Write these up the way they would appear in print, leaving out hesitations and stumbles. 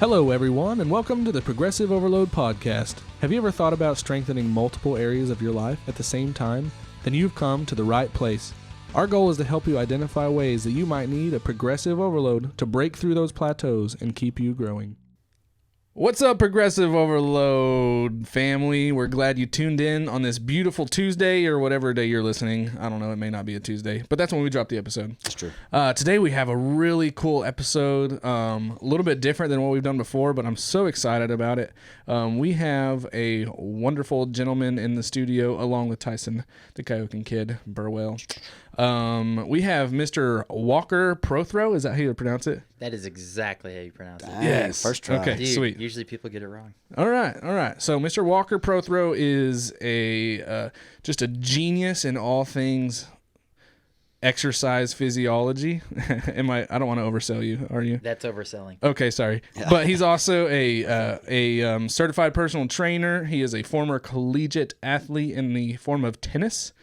Hello, everyone, and welcome to the Progressive Overload podcast. Have you ever thought about strengthening multiple areas of your life at the same time? Then you've come to the right place. Our goal is to help you identify ways that you might need a progressive overload to break through those plateaus and keep you growing. What's up, Progressive Overload family? We're glad you tuned in on this beautiful Tuesday or whatever day you're listening. I don't know, it may not be a Tuesday, but that's when we drop the episode. That's true. Today we have a really cool episode, a little bit different than what we've done before, but I'm so excited about it. We have a wonderful gentleman in the studio along with Tyson, the Kyokan Kid, Burwell. We have Mr. Walker Prothro. Is that how you pronounce it? That is exactly how you pronounce it. Yes. First try. Okay, Dude, sweet. Usually people get it wrong. All right. So Mr. Walker Prothro is just a genius in all things exercise physiology. I don't want to oversell you, are you? That's overselling. Okay, sorry. But he's also a certified personal trainer. He is a former collegiate athlete in the form of tennis.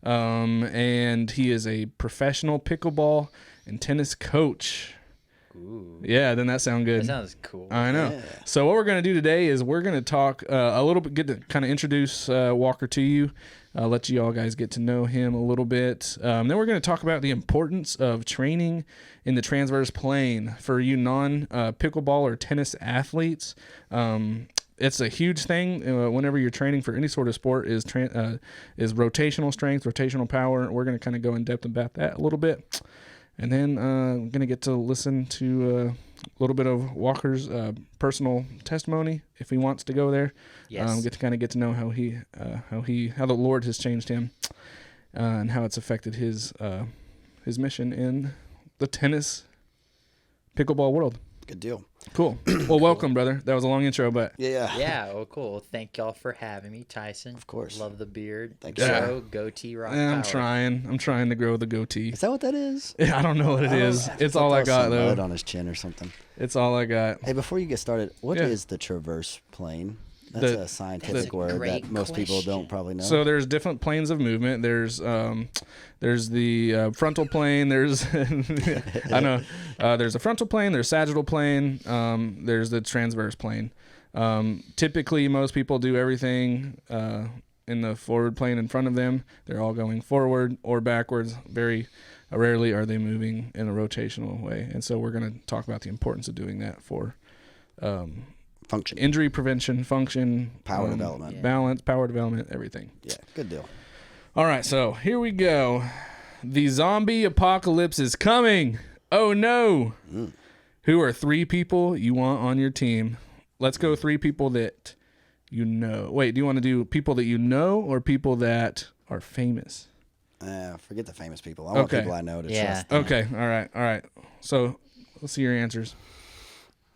And he is a professional pickleball and tennis coach. Ooh. Yeah, doesn't that sound good? That sounds cool. I know. Yeah. So what we're going to do today is we're going to talk a little bit, get to kind of introduce Walker to you, let you all guys get to know him a little bit. Then we're going to talk about the importance of training in the transverse plane for you non-pickleball or tennis athletes. It's a huge thing whenever you're training for any sort of sport is rotational strength, rotational power. We're going to kind of go in depth about that a little bit. And then we're going to get to listen to a little bit of Walker's personal testimony if he wants to go there. Yes. Get to know how the Lord has changed him and how it's affected his mission in the tennis pickleball world. Good deal. Cool. Well, welcome, brother. That was a long intro, but Yeah, well, cool. Thank y'all for having me, Tyson. Of course. Love the beard. Thank you. So, goatee rock I'm power. trying to grow the goatee. Is that what that is? I don't know what it is. It's all I got, though. Mud on his chin or something. It's all I got. Hey, before you get started, what is the traverse plane? That's a scientific word that most people don't probably know. So there's different planes of movement. There's the frontal plane. There's I know there's a frontal plane. There's sagittal plane. There's the transverse plane. Typically, most people do everything in the forward plane in front of them. They're all going forward or backwards. Very rarely are they moving in a rotational way. And so we're going to talk about the importance of doing that for function, injury prevention, function, power development, balance, power development, everything. Yeah, good deal. All right, so here we go. The zombie apocalypse is coming. Oh no. Who are 3 people you want on your team? Let's go 3 people that you know. Wait, do you want to do people that you know or people that are famous? Forget the famous people. I want people I know to trust. Okay, all right. So let's see your answers.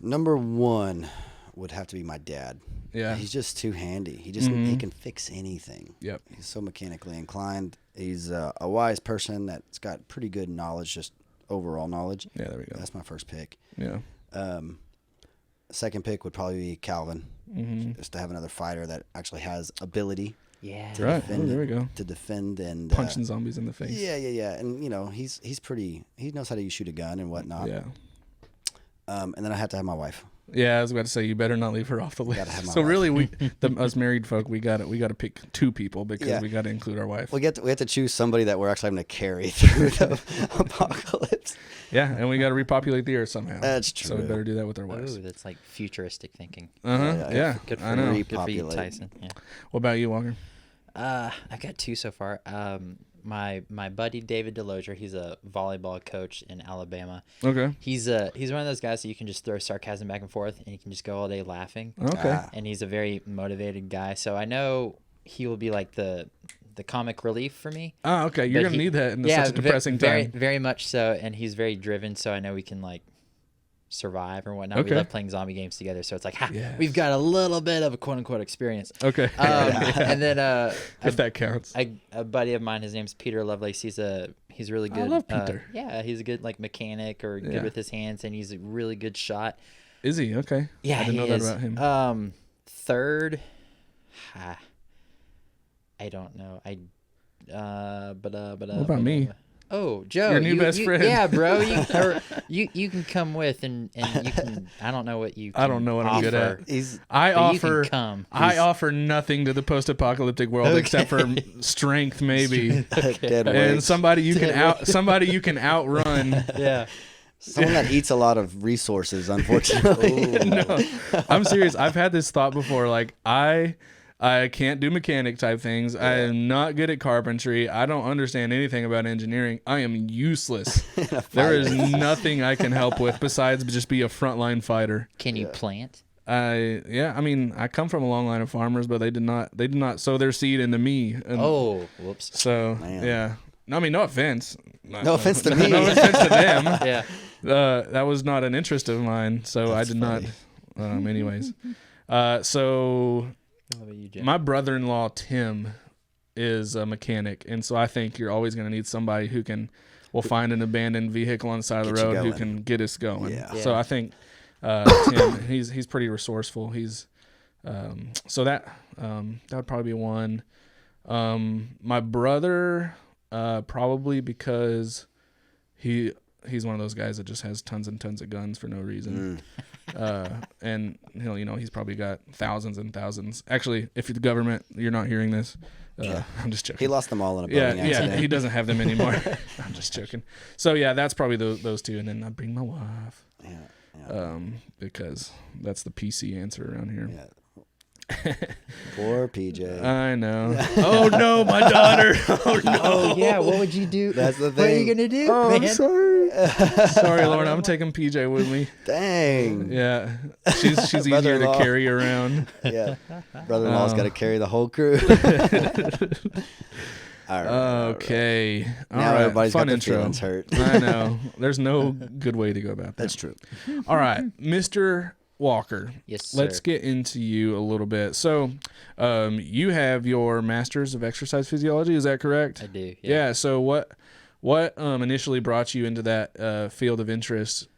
Number 1 would have to be my dad. Yeah. He's just too handy. He can fix anything. Yep. He's so mechanically inclined. He's a wise person that's got pretty good knowledge, just overall knowledge. Yeah, there we go. That's my first pick. Yeah. Second pick would probably be Calvin. Just to have another fighter that actually has ability. Yeah. To Right. defend, there we go. To defend and Punching zombies in the face. Yeah. And he's pretty. He knows how to shoot a gun and whatnot. Yeah. And then I have to have my wife. Yeah, I was about to say you better not leave her off the list. Gotta have my So wife. really, us married folk, we got to pick 2 people because we got to include our wife. We have to choose somebody that we're actually having to carry through the apocalypse. Yeah, and we got to repopulate the earth somehow. That's true. So we better do that with our wives. Ooh, that's like futuristic thinking. Yeah. Good for I know. you. Good for you, Tyson. Yeah. What about you, Walker? I got 2 so far. My buddy David Delozier, he's a volleyball coach in Alabama. Okay. He's one of those guys that you can just throw sarcasm back and forth, and you can just go all day laughing. Okay. And he's a very motivated guy, so I know he will be like the comic relief for me. Oh, okay. You're going to need that in such a depressing time. Very much so, and he's very driven, so I know we can like survive or whatnot. Okay. We love playing zombie games together, so it's like, Yes. we've got a little bit of a quote-unquote experience. Okay. And then if that counts. a buddy of mine, his name's Peter Lovelace. He's really good. I love Peter. Yeah, he's a good like mechanic or good Yeah. with his hands, and he's a really good shot. Is he? Okay. Yeah, I didn't know he that is. about him. Third, I don't know. What about me? oh, Joe, Your new best friend. Yeah, bro. You can come with and you can. I don't know what you. Can I don't know what I'm good offer, at. but you can come. I offer nothing to the post-apocalyptic world except for strength, maybe, Dead and weights. somebody you can outrun. Yeah. Someone that eats a lot of resources, unfortunately. No, I'm serious. I've had this thought before. Like I can't do mechanic type things. I am not good at carpentry. I don't understand anything about engineering. I am useless. There is nothing I can help with besides just be a frontline fighter. Can you plant? I mean, I come from a long line of farmers, but they did not sow their seed into me. And Oh, whoops. so Man. yeah. No, I mean, no offense. No offense to me. No offense to them. Yeah. That was not an interest of mine, so I did not. Anyways, so What about you, Jim? my brother-in-law Tim is a mechanic, and so I think you're always going to need somebody who will find an abandoned vehicle on the side of the Get you road who going. can get us going. Yeah. So Yeah. I think Tim, he's pretty resourceful. He's so that would probably be one. My brother, probably because he's one of those guys that just has tons and tons of guns for no reason. And he's probably got thousands and thousands. Actually, if you're the government, you're not hearing this. I'm just joking. He lost them all in a boating accident. He doesn't have them anymore. I'm just joking. So yeah, that's probably those two, and then I bring my wife. Yeah. Because that's the PC answer around here. Yeah. Poor PJ. I know. Oh no, my daughter. Oh no. Oh yeah. What would you do? That's the What are you thing. gonna do, Oh, man? I'm sorry. Sorry, Lauren. I'm taking PJ with me. Dang. Yeah, she's easier to Brother-in-law. carry around. Yeah. Brother-in-law's got to carry the whole crew. All right. Okay. All Now right. everybody's Fun got their intro. feelings hurt. I know. There's no good way to go about that. That's true. All right, Mr. Walker. Yes, sir. Let's get into you a little bit. So, you have your Masters of Exercise Physiology. Is that correct? I do. Yeah. So what initially brought you into that field of interest?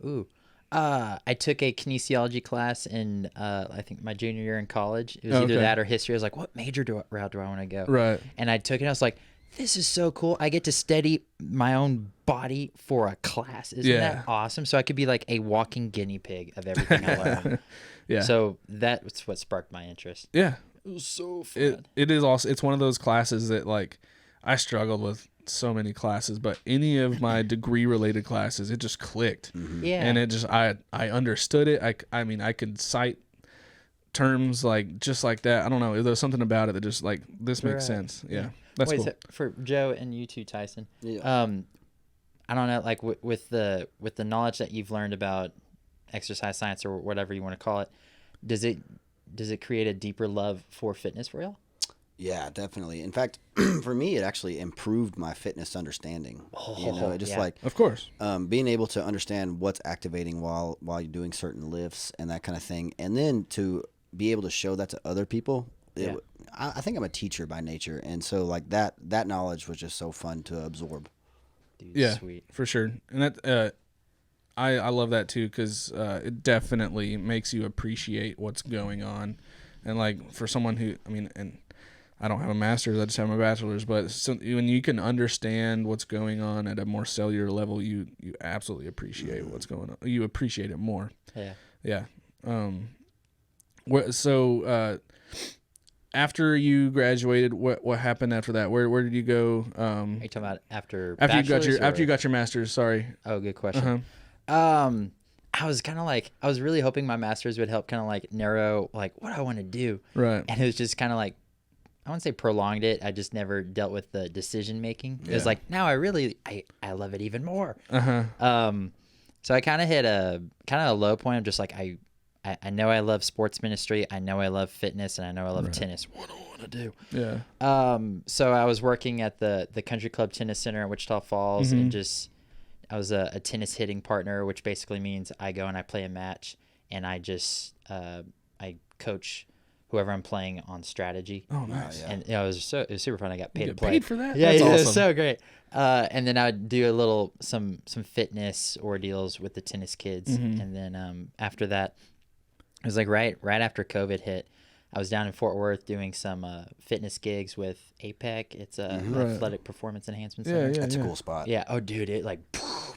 Ooh. I took a kinesiology class in I think my junior year in college. It was either Okay. that or history. I was like, what major route do I want to go? Right. And I took it. I was like, this is so cool. I get to study my own body for a class. Isn't Yeah. that awesome? So I could be like a walking guinea pig of everything I learned. Yeah. So that's what sparked my interest. Yeah. It was so fun. It is also, it's one of those classes that like I struggled with so many classes, but any of my degree related classes, it just clicked. Yeah. And it just, I understood it. I mean, I could cite terms like just like that. I don't know. There was something about it that just like, this makes Right. sense. Yeah. That's Wait, cool. so for Joe and you too, Tyson. Yeah. I don't know, like with the knowledge that you've learned about exercise science or whatever you want to call it, does it create a deeper love for fitness for y'all? Yeah, definitely. In fact, for me, it actually improved my fitness understanding. It just yeah. like Of course. being able to understand what's activating while you're doing certain lifts and that kind of thing, and then to be able to show that to other people. Yeah. I think I'm a teacher by nature, and so like that knowledge was just so fun to absorb. Dude, Yeah, sweet. for sure. And that I love that too, because it definitely makes you appreciate what's going on. And like for someone who, I mean, and I don't have a master's, I just have my bachelor's, but when you can understand what's going on at a more cellular level, you absolutely appreciate what's going on. You appreciate it more. Yeah. Yeah. So after you graduated, what happened after that? Where did you go? Are you talking about after After you or- got your master's? Sorry. Oh, good question. I was kind of like, I was really hoping my master's would help kind of like narrow like what I want to do. Right. And it was just kind of like, I wouldn't say prolonged it. I just never dealt with the decision making. It was Yeah. like, now I love it even more. Uh-huh. So I kind of hit a low point of just like, I know I love sports ministry. I know I love fitness, and I know I love tennis. What do I want to do? Yeah. So I was working at the Country Club Tennis Center in Wichita Falls, Mm-hmm. and just I was a tennis hitting partner, which basically means I go and I play a match, and I just I coach whoever I'm playing on strategy. Oh, nice. yeah. And it was super fun. I got paid You to get play. paid for that? Yeah, That's yeah, it was awesome. so great. And then I would do some fitness ordeals with the tennis kids, Mm-hmm. and then after that, it was like right after COVID hit. I was down in Fort Worth doing some fitness gigs with APEC. It's a athletic performance enhancement center. That's a cool spot. Yeah. Oh, dude, it like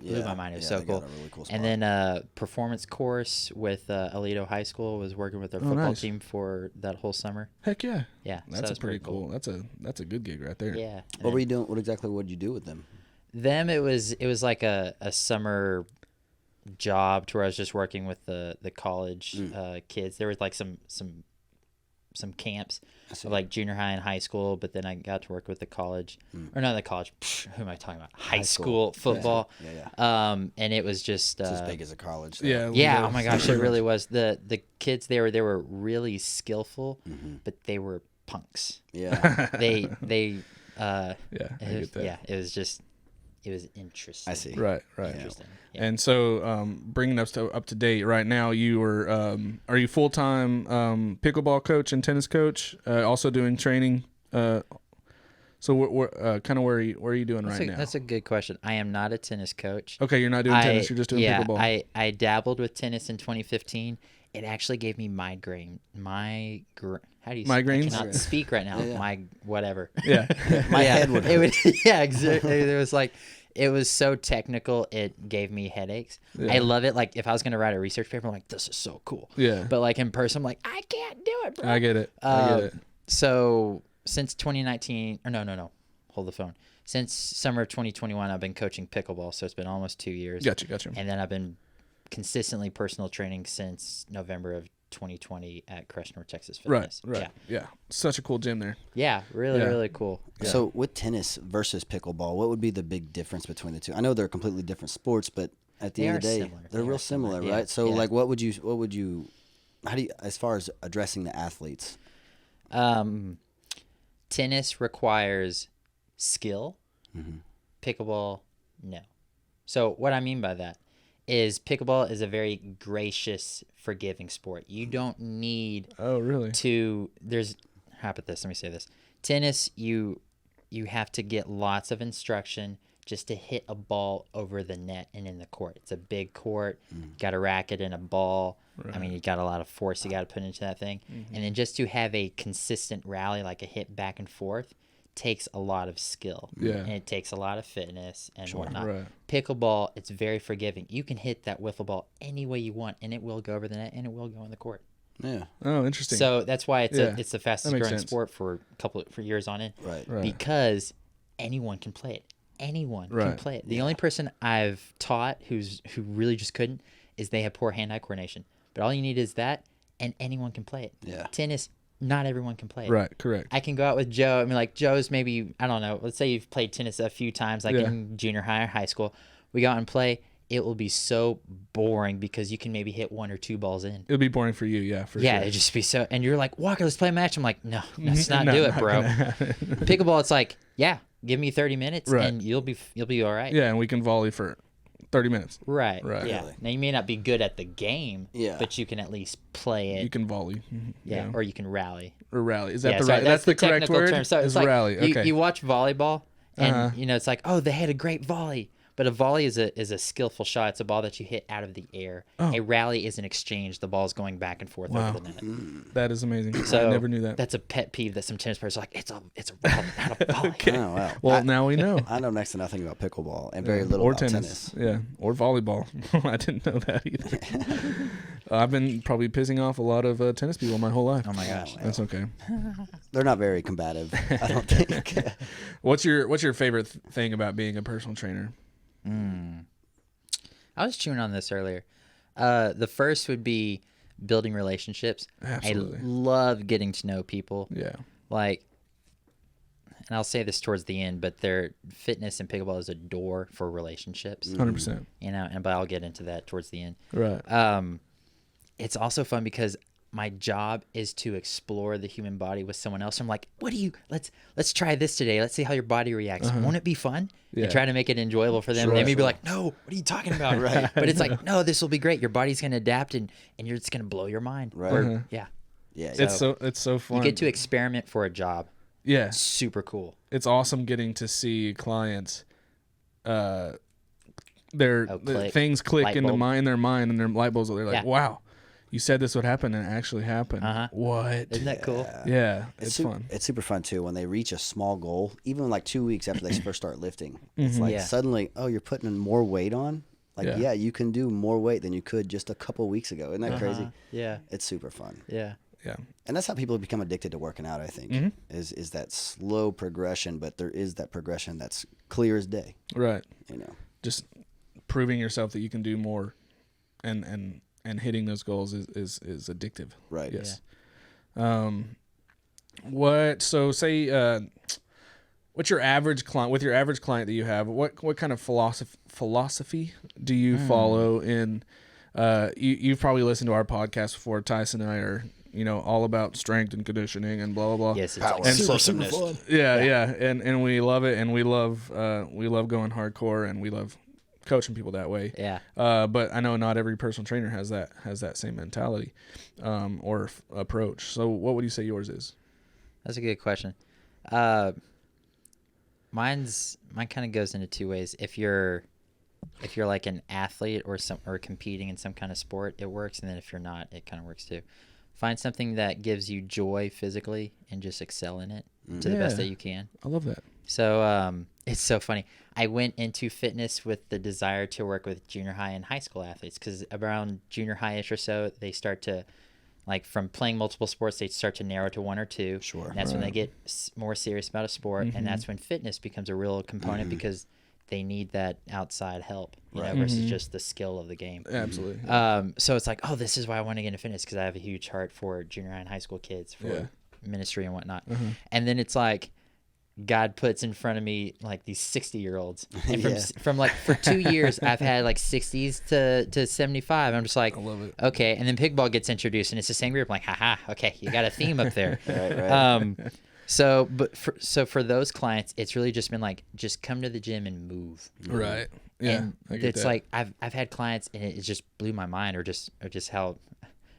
blew my mind. It was so cool. Got a really cool spot. And then performance course with Aledo High School. Was working with their football team for that whole summer. Heck yeah. Yeah. That's a pretty cool. That's a good gig right there. Yeah. What were you doing? What exactly would you do with them? It was like a summer job to where I was just working with the college kids. There was like some camps of like junior high and high school, but then I got to work with the college or not the college. Who am I talking about? High school football. Yeah. And it was just It's as big as a college. Yeah. Yeah. Oh my gosh, it really was. The kids they were really skillful, but they were punks. Yeah. They I get that. yeah. It was interesting. I see. Right. Interesting. Yeah. And so, bringing us up to date right now, you are you full time pickleball coach and tennis coach? Also doing training. So, kind of where are you doing right now? That's a good question. I am not a tennis coach. Okay, you're not doing tennis. You're just doing pickleball. I dabbled with tennis in 2015. It actually gave me migraine. How do you migraines? I cannot speak right now. Yeah. My whatever. Yeah. My head would hurt. Yeah, exactly. It was so technical. It gave me headaches. Yeah. I love it. Like if I was going to write a research paper, I'm like, this is so cool. Yeah. But like in person, I'm like, I can't do it, bro. I get it. So since 2019, or no, hold the phone. Since summer of 2021, I've been coaching pickleball. So it's been almost 2 years. Gotcha. And then I've been consistently personal training since November of 2020 at Crush North Texas Fitness. Right. Yeah. Such a cool gym there. Yeah, really cool. Yeah. So with tennis versus pickleball, what would be the big difference between the two? I know they're completely different sports, but at the end of the day, they're real similar, right? So like, what would you, how do you, as far as addressing the athletes? Tennis requires skill. Pickleball, no. So what I mean by that is pickleball is a very gracious, forgiving sport. You don't need Oh, really? How about this? Let me say this. Tennis, you have to get lots of instruction just to hit a ball over the net and in the court. It's a big court. You got a racket and a ball. Right. I mean, you got a lot of force you got to put into that thing. And then just to have a consistent rally, like a hit back and forth, takes a lot of skill. Yeah. And it takes a lot of fitness and whatnot. Right. Pickleball, it's very forgiving. You can hit that wiffle ball any way you want, and it will go over the net, and it will go in the court. Yeah. Oh, interesting. So that's why it's the fastest growing sense. sport for years on end. Right. Because anyone can play it. Anyone can play it. The only person I've taught who really just couldn't is they have poor hand-eye coordination. But all you need is that, and anyone can play it. Yeah. Tennis, not everyone can play it. Right, correct. I can go out with Joe. I mean, like, Joe's maybe, I don't know, let's say you've played tennis a few times, like in junior high or high school. We go out and play. It will be so boring because you can maybe hit 1 or 2 balls in. It'll be boring for you, yeah, for sure. Yeah, it'd just be so, and you're like, Walker, let's play a match. I'm like, no, let's not do it, bro. Pickleball, it's like, yeah, give me 30 minutes and you'll be all right. Yeah, and we can volley for 30 minutes. Right. Right. Yeah. Really. Now you may not be good at the game, but you can at least play it. You can volley. Yeah, or you can rally. Or rally. Is that the so right? That's the correct technical word. term. So is it's like rally. Okay. you watch volleyball, and it's like, oh, they had a great volley. But a volley is a skillful shot. It's a ball that you hit out of the air. Oh. A rally is an exchange. The ball's going back and forth over the net. That is amazing. So I never knew that. That's a pet peeve that some tennis players are like, it's a rally, not a volley. Okay. Oh, wow. Well, now we know. I know next to nothing about pickleball and very little or about tennis. Yeah, or volleyball. I didn't know that either. I've been probably pissing off a lot of tennis people my whole life. Oh my gosh, that's okay. They're not very combative, I don't think. What's your favorite thing about being a personal trainer? I was chewing on this earlier. The first would be building relationships. Absolutely. I love getting to know people. Yeah. Like, and I'll say this towards the end, but their fitness and pickleball is a door for relationships. 100%. You know, but I'll get into that towards the end. Right. It's also fun because my job is to explore the human body with someone else. I'm like, let's try this today. Let's see how your body reacts. Won't it be fun? Yeah. And try to make it enjoyable for them. Sure. They may be like, no, what are you talking about? Right. But it's like, no, this will be great. Your body's going to adapt and you're just going to blow your mind. Right. Or, yeah. Yeah. It's so fun. You get to experiment for a job. Yeah. It's super cool. It's awesome getting to see clients things click in their mind and their light bulbs. They're like, wow, you said this would happen and it actually happened. What? Isn't that cool? Yeah, it's fun. It's super fun too when they reach a small goal, even like 2 weeks after they first start lifting. It's like suddenly, oh, you're putting more weight on. Like, you can do more weight than you could just a couple weeks ago. Isn't that crazy? Yeah. It's super fun. Yeah. Yeah. And that's how people become addicted to working out, I think, is that slow progression, but there is that progression that's clear as day. Right. You know, just proving yourself that you can do more and hitting those goals is addictive. Right. Yes. Yeah. What's your average client, with your average client that you have, what kind of philosophy do you follow in, you've probably listened to our podcast before. Tyson and I are, all about strength and conditioning and blah, blah, blah. Yes. It's power like super fun. Yeah. And we love it. And we love going hardcore, and we love coaching people that way. Yeah. But I know not every personal trainer has that same mentality, or approach. So what would you say yours is? That's a good question. Mine kind of goes into two ways. If you're like an athlete or competing in some kind of sport, it works, and then if you're not, it kind of works too. Find something that gives you joy physically and just excel in it to the best that you can. I love that. So it's so funny. I went into fitness with the desire to work with junior high and high school athletes, because around junior high-ish or so, they start to, like, from playing multiple sports, they start to narrow to one or two. Sure. And that's when they get more serious about a sport, and that's when fitness becomes a real component, because they need that outside help, versus just the skill of the game. Absolutely. So it's like, oh, this is why I want to get into fitness, because I have a huge heart for junior high and high school kids, for ministry and whatnot. And then it's like, God puts in front of me like these 60-year-olds, and from like for 2 years I've had like 60s to 75. I'm just like, I love it. Okay. And then pickleball gets introduced, and it's the same group. I'm like, haha, okay, you got a theme up there. right. So for those clients, it's really just been like, just come to the gym and move. Right. Yeah. And it's like I've had clients, and it just blew my mind, or just how,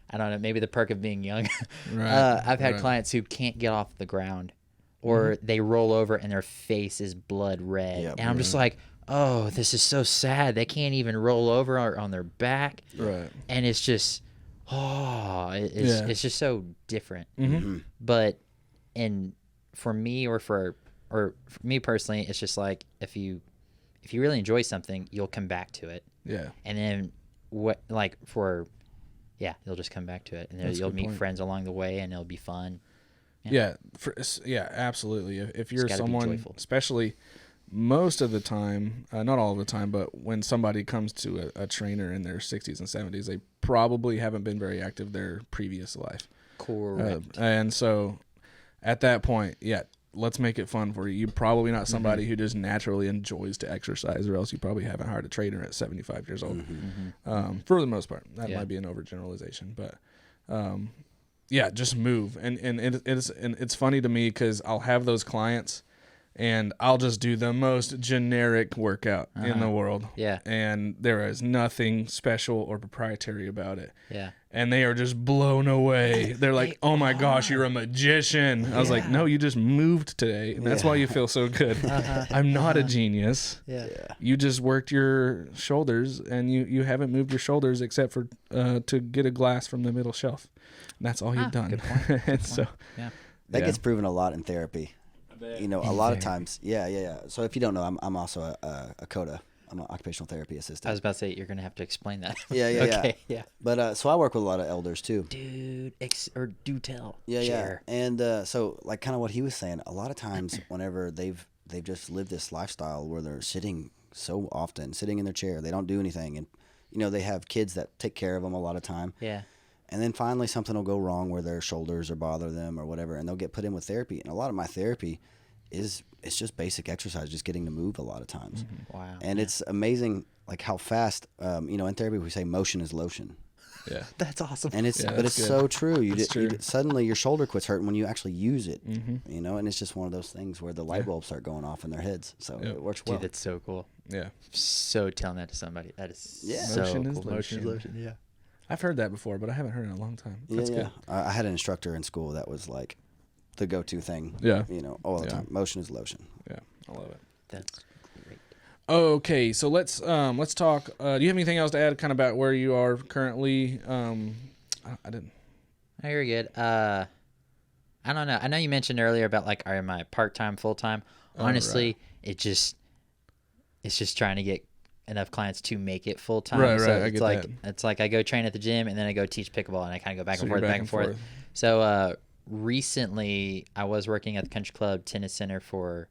I don't know, maybe the perk of being young. Right. I've had clients who can't get off the ground, or they roll over and their face is blood red. Yep. And I'm just like, oh, this is so sad. They can't even roll over on their back. Right. And it's just, it's just so different. But for me, or for me personally, it's just like, if you really enjoy something, you'll come back to it. Yeah. And then you'll just come back to it, and you'll meet friends along the way, and it'll be fun. Yeah, absolutely. If you're someone, especially most of the time, not all of the time, but when somebody comes to a trainer in their 60s and 70s, they probably haven't been very active their previous life. Correct. And so at that point, let's make it fun for you. You're probably not somebody who just naturally enjoys to exercise, or else you probably haven't hired a trainer at 75 years old. For the most part. That might be an overgeneralization, but just move. And it's funny to me, because I'll have those clients, and I'll just do the most generic workout in the world. Yeah. And there is nothing special or proprietary about it. Yeah. And they are just blown away. They're like, oh my gosh, you're a magician. I was like, no, you just moved today. And that's why you feel so good. I'm not a genius. Yeah. You just worked your shoulders, and you haven't moved your shoulders except for to get a glass from the middle shelf. And that's all you've done. And so that gets proven a lot in therapy. A lot of times. Yeah. So if you don't know, I'm also a CODA. I'm an occupational therapy assistant. I was about to say, you're going to have to explain that. Yeah. But so I work with a lot of elders too. Dude, do tell. Yeah. And so, like, kind of what he was saying, a lot of times whenever they've just lived this lifestyle where they're sitting so often, sitting in their chair, they don't do anything, and they have kids that take care of them a lot of time. Yeah. And then finally something will go wrong where their shoulders or bother them or whatever, and they'll get put in with therapy. And a lot of my therapy it's just basic exercise, just getting to move a lot of times. Wow. And it's amazing, like, how fast, in therapy we say motion is lotion. Yeah. That's awesome. And it's so true. You suddenly your shoulder quits hurting when you actually use it, and it's just one of those things where the light bulbs start going off in their heads. So it works well. Dude, that's so cool. Yeah. So telling that to somebody. That is so motion cool. Is motion is lotion. Yeah. I've heard that before, but I haven't heard it in a long time. That's good. I had an instructor in school that was like the go-to thing. Yeah. All the time. Motion is lotion. Yeah. I love it. That's great. Okay, so let's talk. Do you have anything else to add, kind of about where you are currently? I I didn't. Oh, you're good. I don't know. I know you mentioned earlier about like, am I part-time, full-time? Honestly, it's just trying to get enough clients to make it full-time. Right. So I get that. It's like I go train at the gym and then I go teach pickleball and I kind of go back and forth. So recently I was working at the country club tennis center for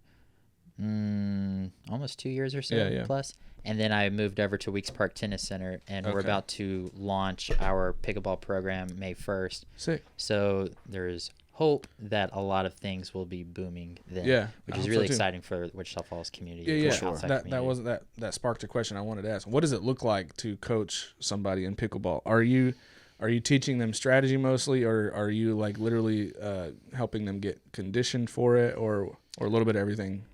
almost 2 years or so plus. And then I moved over to Weeks Park Tennis Center, and we're about to launch our pickleball program May 1st. Sick. So there's hope that a lot of things will be booming then, which is really exciting for the Wichita Falls community. Yeah. Sure. That sparked a question I wanted to ask. What does it look like to coach somebody in pickleball? Are you teaching them strategy mostly, or are you like literally helping them get conditioned for it, or a little bit of everything?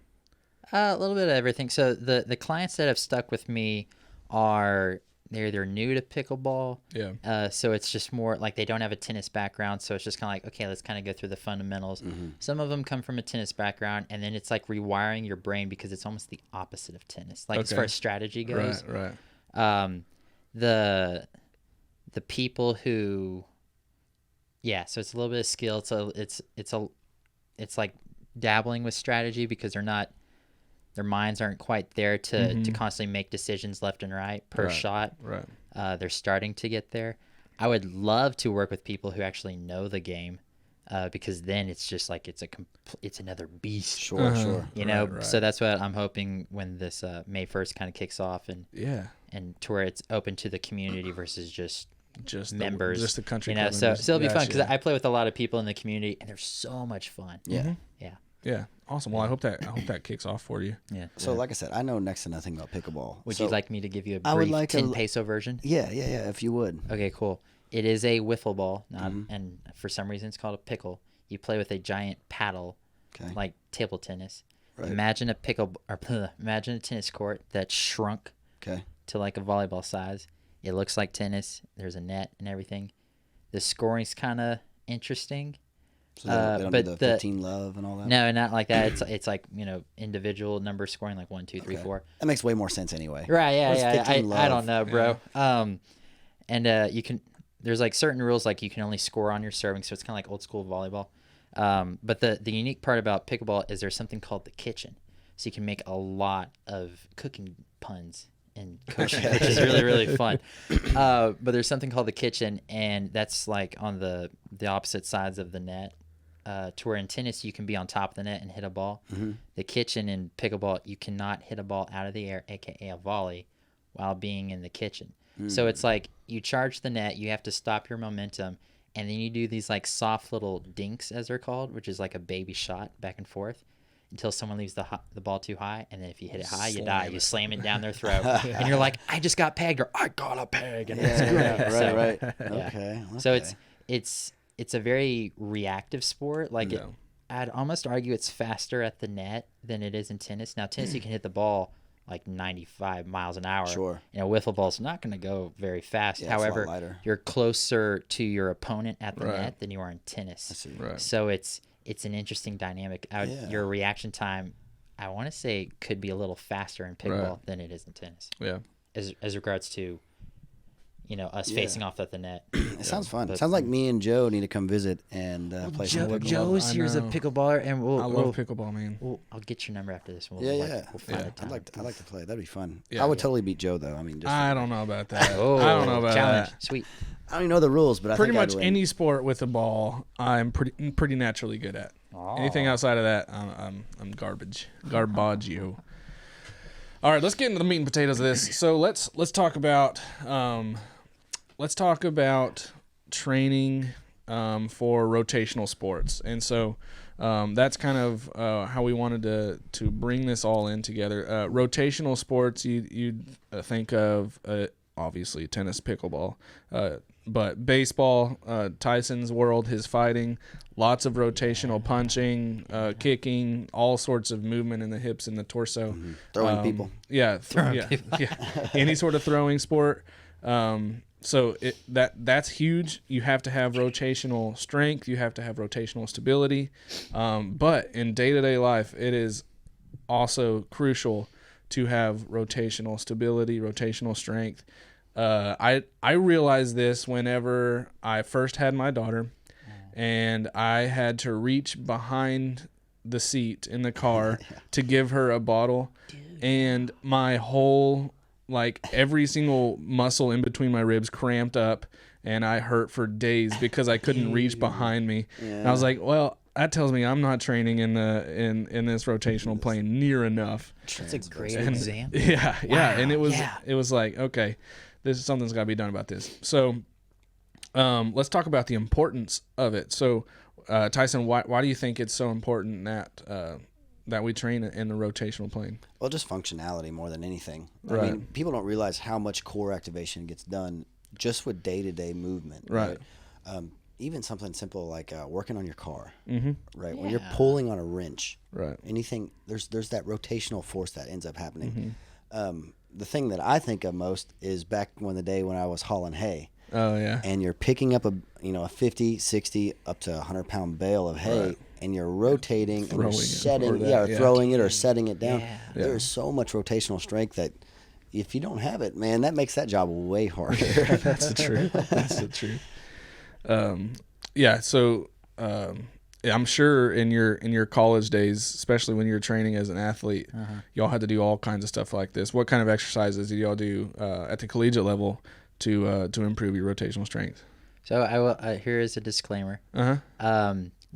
A little bit of everything. So the clients that have stuck with me they're new to pickleball. Yeah. So it's just more like they don't have a tennis background. So it's just kind of like, okay, let's kind of go through the fundamentals. Mm-hmm. Some of them come from a tennis background, and then it's like rewiring your brain because it's almost the opposite of tennis. Like as far as strategy goes. Right. The people who, so it's a little bit of skill. So it's like dabbling with strategy because their minds aren't quite there to constantly make decisions left and right per shot. Right. They're starting to get there. I would love to work with people who actually know the game, because then it's just like it's another beast. Sure. You know, so that's what I'm hoping when this May 1st kind of kicks off and to where it's open to the community versus just members, just the country. You know, so it'll be fun because I play with a lot of people in the community and they're so much fun. Yeah, awesome. Well, I hope that kicks off for you. Yeah. So, like I said, I know next to nothing about pickleball. Would you like me to give you a brief 10 peso version? Yeah, if you would. Okay, cool. It is a wiffle ball, and for some reason it's called a pickle. You play with a giant paddle, like table tennis. Right. Imagine a tennis court that's shrunk to like a volleyball size. It looks like tennis. There's a net and everything. The scoring's kind of interesting. So they don't do the 15 love and all that? No, not like that. It's like, individual number scoring, like 1, 2, 3, 4. That makes way more sense anyway. Right, yeah. I don't know, bro. Yeah. And you can, there's like certain rules, like you can only score on your serving, so it's kind of like old school volleyball. But the unique part about pickleball is there's something called the kitchen. So you can make a lot of cooking puns and coaching, which is really, really fun. But there's something called the kitchen, and that's like on the opposite sides of the net. To where in tennis you can be on top of the net and hit a ball. Mm-hmm. The kitchen in pickleball, you cannot hit a ball out of the air, aka a volley, while being in the kitchen. Mm. So it's like you charge the net, you have to stop your momentum, and then you do these like soft little dinks, as they're called, which is like a baby shot back and forth until someone leaves the ball too high, and then if you hit it high, you die. You slam it down their throat, and you're like, I just got pegged, or I got a peg, and it's great. Right. Yeah. Okay. So it's a very reactive sport. Like I'd almost argue it's faster at the net than it is in tennis. Now tennis you can hit the ball like 95 miles an hour. Sure. Wiffle ball's not going to go very fast. Yeah, however, you're closer to your opponent at the net than you are in tennis. I see. Right. So it's an interesting dynamic. Your reaction time, I want to say, could be a little faster in pickleball than it is in tennis. Yeah. As regards to us facing off at the net. It sounds fun. It sounds like me and Joe need to come visit and play some pickleball. Joe's here's a pickleballer, and I love pickleball, man. I'll get your number after this. We'll find a time. I'd like to play. That'd be fun. Yeah. I would totally beat Joe, though. I mean, I don't know about that. I don't know about challenge. that. Sweet. I don't even know the rules, but pretty much any sport with a ball, I'm pretty naturally good at. Anything outside of that, I'm garbage. Garbaggio. All right, let's get into the meat and potatoes of this. So let's talk about training for rotational sports, and so that's kind of how we wanted to bring this all in together. Rotational sports, you'd think of obviously tennis, pickleball, but baseball, Tyson's world, his fighting, lots of rotational punching, kicking, all sorts of movement in the hips and the torso. Mm-hmm. Throwing people. Yeah. Any sort of throwing sport. So that's huge. You have to have rotational strength. You have to have rotational stability. But in day-to-day life, it is also crucial to have rotational stability, rotational strength. I realized this whenever I first had my daughter, and I had to reach behind the seat in the car to give her a bottle, and my whole, like, every single muscle in between my ribs cramped up, and I hurt for days because I couldn't reach behind me. And I was like, well, that tells me I'm not training in this rotational plane near enough. That's a great example. Yeah, Wow. and it was like, okay, something's got to be done about this. So let's talk about the importance of it. So Tyson, why do you think it's so important that we train in the rotational plane? Well, just functionality more than anything. Right. I mean, people don't realize how much core activation gets done just with day-to-day movement. Right. Even something simple like working on your car. Mm-hmm. Right. Yeah. When you're pulling on a wrench. Right. Anything. There's that rotational force that ends up happening. Mm-hmm. The thing that I think of most is back when I was hauling hay. Oh yeah. And you're picking up a 50, 60, up to 100-pound bale of hay. Right. And you're rotating and you're setting, throwing it or setting it down. Yeah. There's so much rotational strength that if you don't have it, man, that makes that job way harder. That's the truth. That's the truth. So I'm sure in your college days, especially when you're training as an athlete, y'all had to do all kinds of stuff like this. What kind of exercises did y'all do at the collegiate level to improve your rotational strength? So I will. Here is a disclaimer.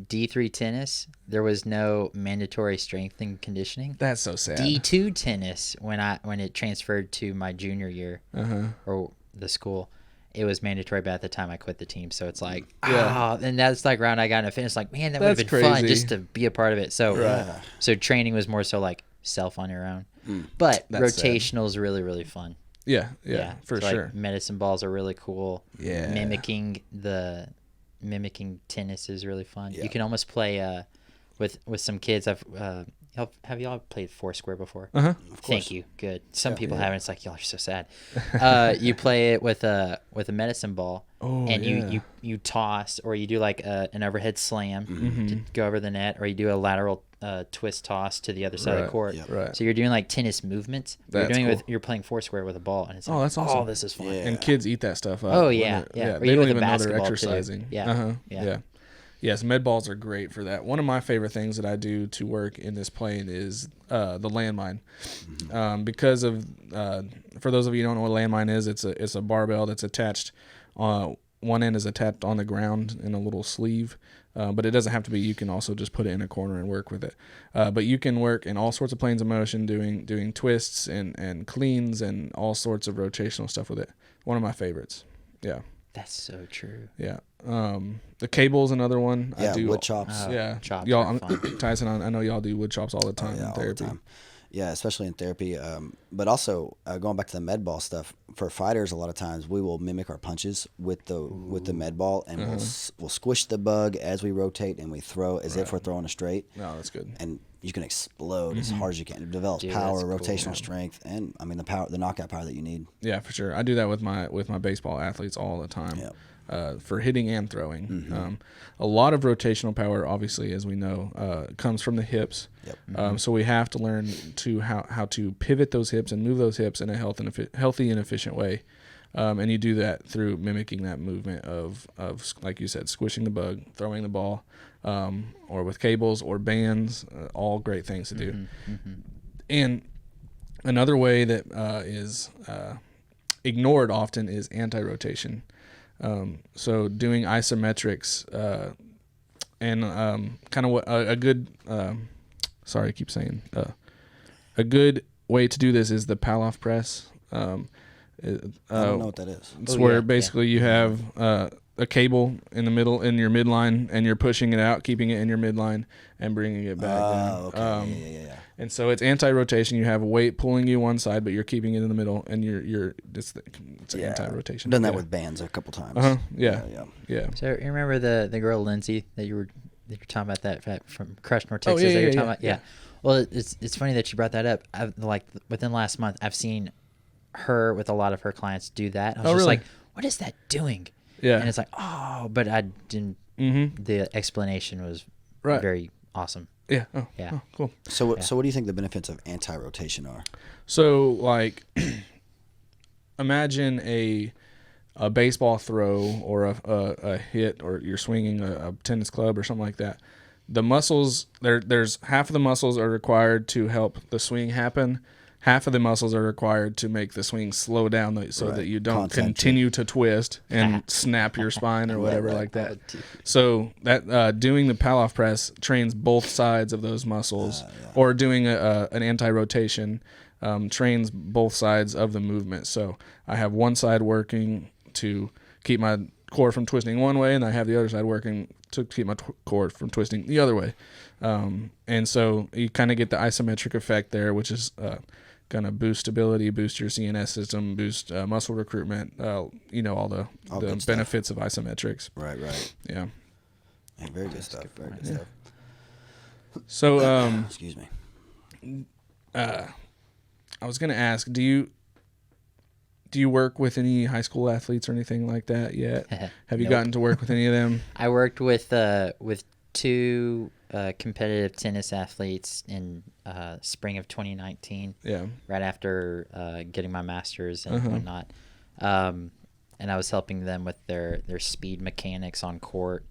D3 tennis, there was no mandatory strength and conditioning. That's so sad. D2 tennis, when it transferred to my junior year or the school, it was mandatory, but at the time I quit the team. So it's like, and that's like round I got in a finish, like, man, that would have been fun just to be a part of it. So, so training was more so like self on your own. But rotational is really, really fun. Yeah, for sure. Like medicine balls are really cool. Yeah. Mimicking tennis is really fun. You can almost play with some kids. Have y'all played Foursquare before? Thank you. Good. Some people haven't. It's like, y'all are so sad. You play it with a medicine ball, you toss, or you do like an overhead slam to go over the net, or you do a lateral twist toss to the other side of the court. Right. So you're doing like tennis movements. You're playing Foursquare with a ball, and it's like, that's awesome. Oh, this is fun. Yeah. And kids eat that stuff up. Oh yeah. They Or don't you even know they're exercising. Yeah. Yes, med balls are great for that. One of my favorite things that I do to work in this plane is the landmine. Because of for those of you who don't know what a landmine is, it's a barbell that's attached. One end is attached on the ground in a little sleeve, but it doesn't have to be. You can also just put it in a corner and work with it. But you can work in all sorts of planes of motion, doing twists and cleans and all sorts of rotational stuff with it. One of my favorites. Yeah. That's so true. Yeah. The cable's another one. Yeah, I do wood chops. Chops y'all, Tyson, I know y'all do wood chops all the time in therapy. All the time. Yeah, especially in therapy. But also going back to the med ball stuff, for fighters, a lot of times we will mimic our punches with the med ball, and we'll squish the bug as we rotate, and we throw as if we're throwing a straight. No, that's good. And you can explode as hard as you can. It develops power, rotational strength, and I mean the knockout power that you need. Yeah, for sure. I do that with my baseball athletes all the time. Yep. For hitting and throwing. A lot of rotational power, obviously, as we know, comes from the hips. Yep. So we have to learn how to pivot those hips and move those hips in a healthy and efficient way. And you do that through mimicking that movement of like you said, squishing the bug, throwing the ball, or with cables or bands, all great things to do. And another way that is ignored often is anti-rotation. So doing isometrics and kind of what a good sorry, I keep saying a good way to do this is the Palloff press. I don't know what that is. It's where basically you have a cable in the middle in your midline, and you're pushing it out, keeping it in your midline, and bringing it back down. Okay. And so it's anti-rotation. You have a weight pulling you one side, but you're keeping it in the middle, and it's anti-rotation. Done that with bands a couple times. Yeah. So you remember the girl Lindsay that you were talking about, that from Crush, North Texas? That you were talking about? Yeah. Well, it's funny that you brought that up. Like within the last month, I've seen her with a lot of her clients do that. I was just like, what is that doing? Yeah. And it's like, but I didn't. The explanation was very awesome. Yeah. Yeah. Cool. So what do you think the benefits of anti-rotation are? So like, imagine a baseball throw or a hit, or you're swinging a tennis club or something like that. The muscles, there's half of the muscles are required to help the swing happen. Half of the muscles are required to make the swing slow down so that you don't continue to twist and snap your spine or whatever like that. So that doing the Palloff press trains both sides of those muscles, or doing an anti-rotation trains both sides of the movement. So I have one side working to keep my core from twisting one way, and I have the other side working to keep my core from twisting the other way. And so you kind of get the isometric effect there, which is going to boost stability, boost your CNS system, boost muscle recruitment, all the benefits of isometrics. Right. Yeah. Very good stuff. Very good stuff. So, excuse me. I was going to ask, do you work with any high school athletes or anything like that yet? Have you gotten to work with any of them? I worked with two competitive tennis athletes in spring of 2019. Yeah. Right after getting my master's and whatnot. And I was helping them with their speed mechanics on court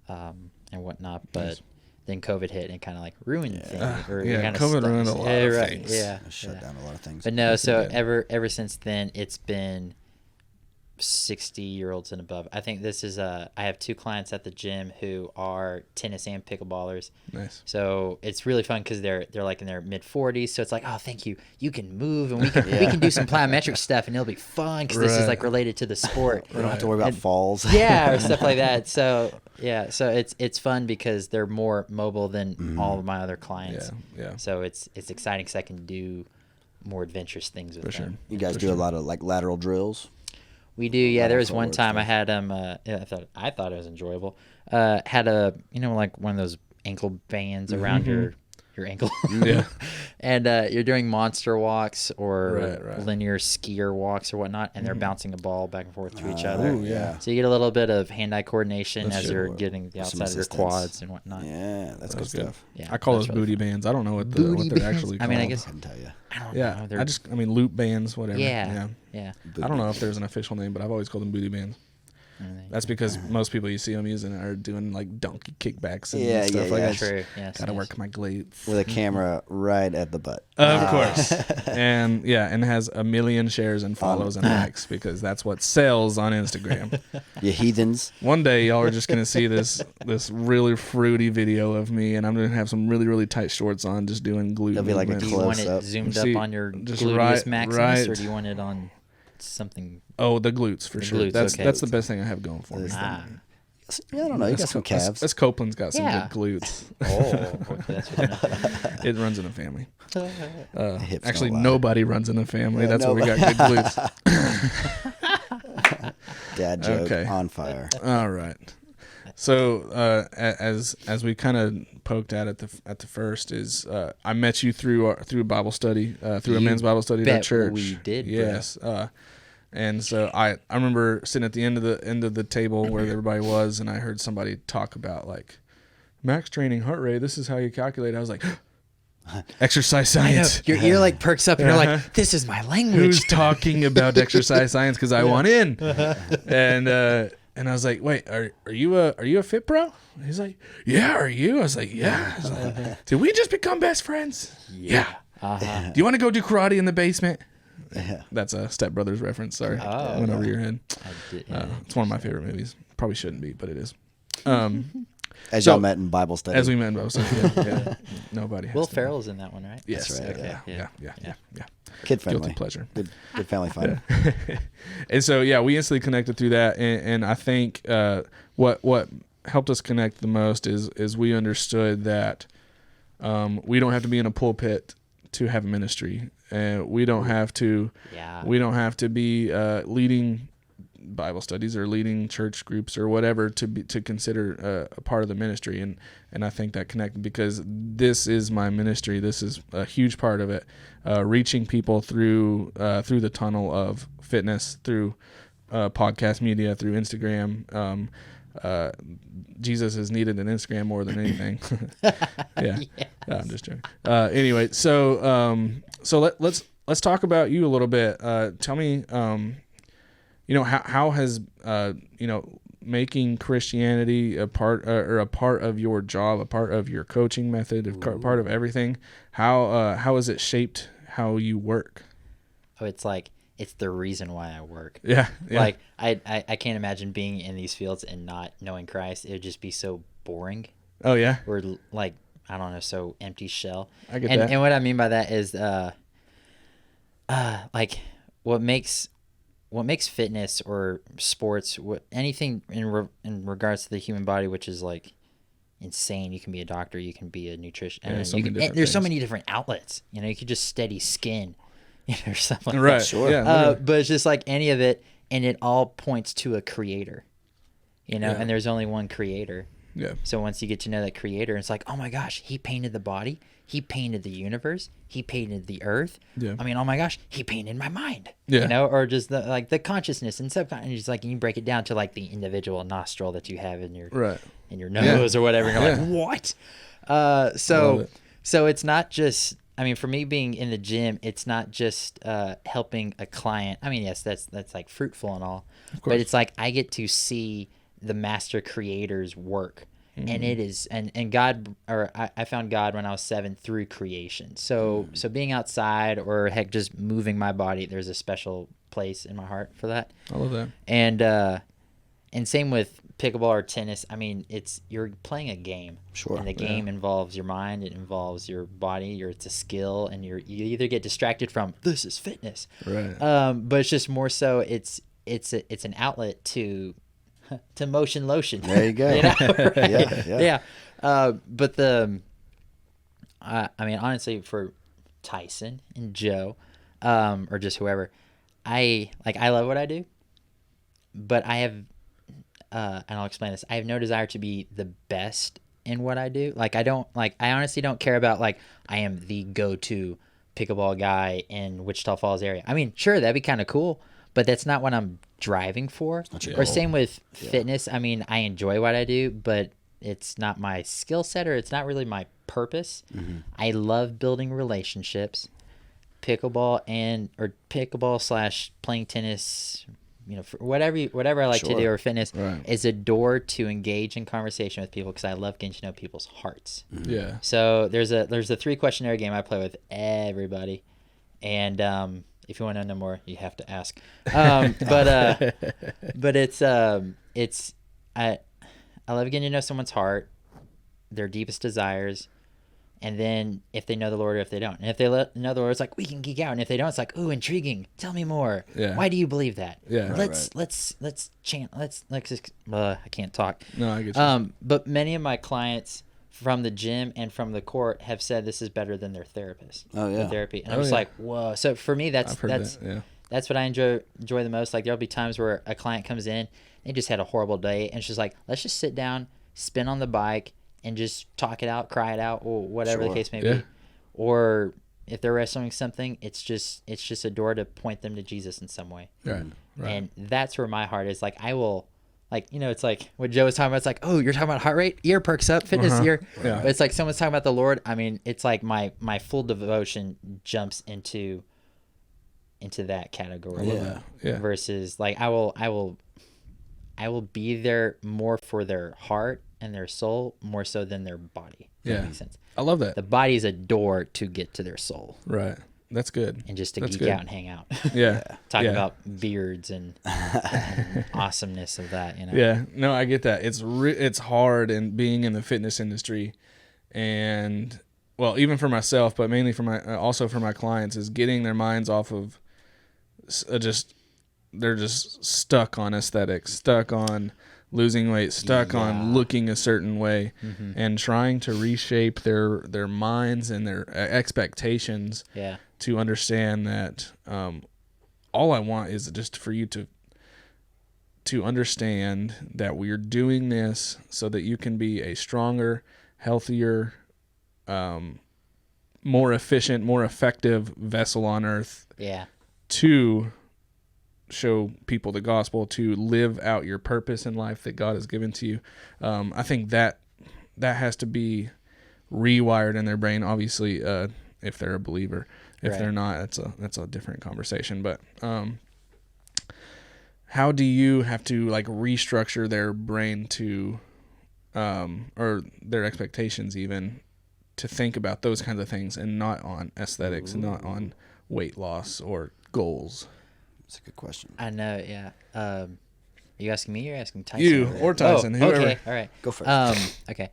and whatnot. But then COVID hit and it kind of like ruined things. COVID ruined a lot of things. Yeah. Shut down a lot of things. But no, so ever since then, it's been 60-year-olds and above. I think this is I have two clients at the gym who are tennis and pickleballers. Nice. So it's really fun because they're like in their mid 40s. So it's like, oh, thank you. You can move and we can do some plyometric stuff and it'll be fun because this is like related to the sport. We don't have to worry about falls. Yeah, or stuff like that. So yeah, so it's fun because they're more mobile than all of my other clients. Yeah. So it's exciting because I can do more adventurous things with them. You guys do a lot of like lateral drills. We do, yeah. There was one time I had I thought it was enjoyable. Had a like one of those ankle bands around your ankle. Yeah. And you're doing monster walks or linear skier walks or whatnot, and they're bouncing a ball back and forth to each other. Ooh, yeah. So you get a little bit of hand-eye coordination as you're getting the outside of your quads and whatnot. Yeah, that's good stuff. Yeah, I call those booty bands. I don't know what they're actually called. I mean, I guess I can tell you. I don't Yeah, know. loop bands, whatever. Yeah. I don't know if there's an official name, but I've always called them booty bands. That's because most people you see them using are doing like donkey kickbacks and stuff like that. True. Yes, Gotta work my glutes. With a camera right at the butt. Of course. And has 1 million shares and follows and likes because that's what sells on Instagram. You heathens. One day y'all are just gonna see this really fruity video of me, and I'm gonna have some really, really tight shorts on just doing glute It'll be like a movements. Do you want Close-up. it zoomed See, up on your just gluteus maximus, or right. do you want it on something? Oh, the glutes for sure. glutes, That's okay. the best thing I have going for me. Yeah, I don't know. You got some calves. That's Copeland's got some Yeah. good glutes. Oh, okay, that's what It runs in a family. Hips Actually, don't lie. nobody runs in a family. That's why we got good glutes. Dad joke Okay. on fire. All right. So as we kind of poked at the first is I met you through Bible study through a men's Bible study at our bet church. we did, bro. Yes. And so I remember sitting at the end of the table where everybody was, and I heard somebody talk about like max training heart rate. This is how you calculate. I was like, exercise science. Your ear like perks up, and you're like, "This is my language." Who's talking about exercise science? Because I want in. And I was like, wait, are you a fit bro? He's like, yeah. Are you? I was like, yeah. I was like, did we just become best friends? Yeah. Do you want to go do karate in the basement? That's a Step Brothers reference. Sorry, went over your head. It's one of my favorite movies. Probably shouldn't be, but it is. As y'all met in Bible study. As we met in Bible study. Yeah. Nobody. Has Will to. Ferrell's in that one, right? Yes. That's right. Okay. Yeah. Kid friendly. Guilty pleasure. Good family fun. And so we instantly connected through that, and I think what helped us connect the most is we understood that we don't have to be in a pulpit to have a ministry, and we don't have to be leading Bible studies or leading church groups or whatever to consider a part of the ministry, and I think that connected because this is my ministry. This is a huge part of it, reaching people through the tunnel of fitness, through podcast media, through Instagram. Jesus is needed in Instagram more than anything. Yeah. I'm just joking. Anyway, so let's let's talk about you a little bit. Tell me, how has making Christianity a part of your job, a part of your coaching method, a part of everything. How has it shaped how you work? Oh, it's the reason why I work. Yeah. Like I can't imagine being in these fields and not knowing Christ. It would just be so boring. Oh yeah. Or like, I don't know, so empty shell. I get that. And what I mean by that is like what makes fitness or sports, anything in regards to the human body, which is like insane. You can be a doctor, you can be a nutrition. There's so many different outlets. You could just study skin, or something like that. Sure. Yeah, but it's just like any of it, and it all points to a creator. And there's only one creator. Yeah. So once you get to know that creator, it's like, oh my gosh, he painted the body, he painted the universe, he painted the earth. Yeah. I mean, oh my gosh, he painted my mind. Yeah. Or just the consciousness and subconscious. Just like, you break it down to like the individual nostril that you have in your nose or whatever. And you're like, what? So it's not just. I mean, for me being in the gym, it's not just helping a client. I mean, yes, that's like fruitful and all, but it's like I get to see the master creator's work. And it is, and God, or I found God when I was 7 through creation. So being outside, or heck, just moving my body, there's a special place in my heart for that. I love that. And same with pickleball or tennis. I mean, you're playing a game. Sure. And the game involves your mind, it involves your body, it's a skill, and you either get distracted from this is fitness, right? But it's just more so it's an outlet to motion lotion. There you go. Right? Yeah. But I mean, honestly, for Tyson and Joe, or just whoever, I love what I do, but I have, and I'll explain this. I have no desire to be the best in what I do. I honestly don't care about I am the go-to pickleball guy in Wichita Falls area. I mean, sure, that'd be kind of cool, but that's not what I'm driving for. Or same with fitness. I mean, I enjoy what I do, but it's not my skill set, or it's not really my purpose. I love building relationships. Pickleball / playing tennis, for whatever I like to do, or fitness, is a door to engage in conversation with people, because I love getting to know people's hearts. Yeah. So there's a 3-questionnaire game I play with everybody, and if you want to know more, you have to ask. But it's I love getting to know someone's heart, their deepest desires, and then if they know the Lord or if they don't. And if they know the Lord, it's like, we can geek out. And if they don't, it's like, ooh, intriguing. Tell me more. Yeah. Why do you believe that? Yeah. Let's chant. Let's I can't talk. No, I get you. But many of my clients from the gym and from the court have said this is better than their therapist. Oh yeah. Therapy. And I'm just like, whoa. So for me, that's what I enjoy the most. Like, there'll be times where a client comes in, they just had a horrible day, and she's like, let's just sit down, spin on the bike, and just talk it out, cry it out, or whatever the case may be. Or if they're wrestling something, it's just a door to point them to Jesus in some way. Right. And that's where my heart is. Like, I will, it's like what Joe was talking about. It's like, oh, you're talking about heart rate? Ear perks up, fitness ear. Yeah. But it's like someone's talking about the Lord. I mean, it's like my full devotion jumps into that category. Yeah. Versus I will be there more for their heart and their soul, more so than their body. That makes sense. I love that. The body is a door to get to their soul. Right. That's good. And just to geek out and hang out. Yeah. Talk about beards and awesomeness of that, Yeah. No, I get that. It's hard in being in the fitness industry, and well, even for myself, but mainly for my clients, is getting their minds off of they're just stuck on aesthetics, stuck on losing weight, stuck on looking a certain way, and trying to reshape their minds and their expectations to understand that all I want is just for you to understand that we're doing this so that you can be a stronger, healthier, more efficient, more effective vessel on earth to show people the gospel, to live out your purpose in life that God has given to you. I think that has to be rewired in their brain, obviously, if they're a believer. If they're not, that's a different conversation. But how do you have to like restructure their brain to, or their expectations even, to think about those kinds of things and not on aesthetics and not on weight loss or goals? That's a good question. I know, yeah. Are you asking me or asking Tyson? You or Tyson, whoever. Okay, all right. Go first. Okay.